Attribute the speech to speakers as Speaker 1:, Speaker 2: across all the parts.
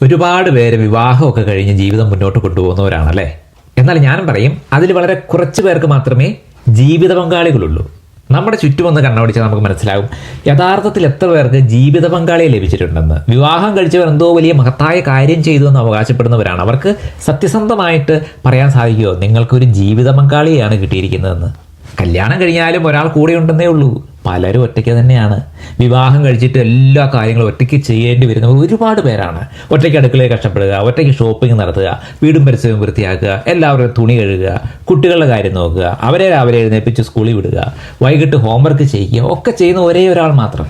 Speaker 1: ഒരുപാട് പേര് വിവാഹമൊക്കെ കഴിഞ്ഞ് ജീവിതം മുന്നോട്ട് കൊണ്ടുപോകുന്നവരാണല്ലേ. എന്നാൽ ഞാനും പറയും, അതിൽ വളരെ കുറച്ച് പേർക്ക് മാത്രമേ ജീവിത പങ്കാളികളുള്ളൂ. നമ്മുടെ ചുറ്റുമൊന്ന് കണ്ണോടിച്ചാൽ നമുക്ക് മനസ്സിലാകും യഥാർത്ഥത്തിൽ എത്ര പേർക്ക് ജീവിത പങ്കാളിയെ ലഭിച്ചിട്ടുണ്ടെന്ന്. വിവാഹം കഴിച്ചവർ എന്തോ വലിയ മഹത്തായ കാര്യം ചെയ്തു എന്ന് അവകാശപ്പെടുന്നവരാണ്. അവർക്ക് സത്യസന്ധമായിട്ട് പറയാൻ സാധിക്കുമോ നിങ്ങൾക്കൊരു ജീവിത പങ്കാളിയെയാണ് കിട്ടിയിരിക്കുന്നതെന്ന്? കല്യാണം കഴിഞ്ഞാലും ഒരാൾ കൂടെ ഉണ്ടെന്നേ ഉള്ളൂ. പലരും ഒറ്റയ്ക്ക് തന്നെയാണ്. വിവാഹം കഴിച്ചിട്ട് എല്ലാ കാര്യങ്ങളും ഒറ്റയ്ക്ക് ചെയ്യേണ്ടി വരുന്ന ഒരുപാട് പേരാണ്. ഒറ്റയ്ക്ക് അടുക്കളയിൽ കഷ്ടപ്പെടുക, ഒറ്റയ്ക്ക് ഷോപ്പിംഗ് നടത്തുക, വീടും പരിസരവും വൃത്തിയാക്കുക, എല്ലാവരും തുണി കഴുകുക, കുട്ടികളുടെ കാര്യം നോക്കുക, അവരെ രാവിലെ എഴുന്നേൽപ്പിച്ച് സ്കൂളിൽ വിടുക, വൈകിട്ട് ഹോംവർക്ക് ചെയ്യുക, ഒക്കെ ചെയ്യുന്ന ഒരേ ഒരാൾ മാത്രം.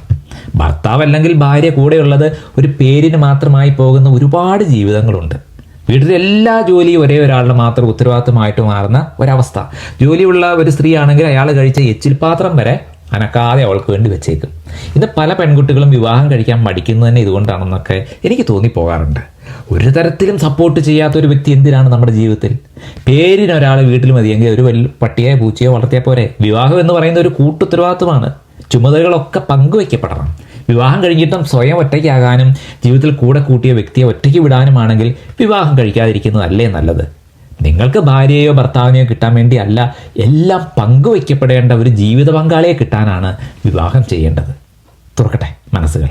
Speaker 1: ഭർത്താവ് അല്ലെങ്കിൽ ഭാര്യ കൂടെയുള്ളത് ഒരു പേരിന് മാത്രമായി പോകുന്ന ഒരുപാട് ജീവിതങ്ങളുണ്ട്. വീട്ടിലെ എല്ലാ ജോലിയും ഒരേ ഒരാളുടെ മാത്രം ഉത്തരവാദിത്തമായിട്ട് മാറുന്ന ഒരവസ്ഥ. ജോലിയുള്ള ഒരു സ്ത്രീ ആണെങ്കിൽ അയാൾ കഴിച്ച എച്ചിൽ പാത്രം വരെ അനക്കാതെ അവൾക്ക് വേണ്ടി വെച്ചേക്കും. ഇത് പല പെൺകുട്ടികളും വിവാഹം കഴിക്കാൻ മടിക്കുന്നത് തന്നെ ഇതുകൊണ്ടാണെന്നൊക്കെ എനിക്ക് തോന്നിപ്പോകാറുണ്ട്. ഒരു തരത്തിലും സപ്പോർട്ട് ചെയ്യാത്ത ഒരു വ്യക്തി എന്തിനാണ് നമ്മുടെ ജീവിതത്തിൽ? പേരിന് ഒരാൾ വീട്ടിൽ മതിയെങ്കിൽ ഒരു വലിയ പട്ടിയോ പൂച്ചയോ വളർത്തിയാൽ പോരെ? വിവാഹം എന്ന് പറയുന്ന ഒരു കൂട്ടുത്തരവാദിത്തമാണ്. ചുമതലകളൊക്കെ പങ്കുവയ്ക്കപ്പെടണം. വിവാഹം കഴിഞ്ഞിട്ടും സ്വയം ഒറ്റയ്ക്കാകാനും ജീവിതത്തിൽ കൂടെ കൂട്ടിയ വ്യക്തിയെ ഒറ്റയ്ക്ക് വിടാനുമാണെങ്കിൽ വിവാഹം കഴിക്കാതിരിക്കുന്നതല്ലേ നല്ലത്? നിങ്ങൾക്ക് ഭാര്യയോ ഭർത്താവിനെയോ കിട്ടാൻ വേണ്ടി അല്ല, എല്ലാം പങ്കുവയ്ക്കപ്പെടേണ്ട ഒരു ജീവിത പങ്കാളിയെ കിട്ടാനാണ് വിവാഹം ചെയ്യേണ്ടത്. തുറക്കട്ടെ മനസ്സുകൾ.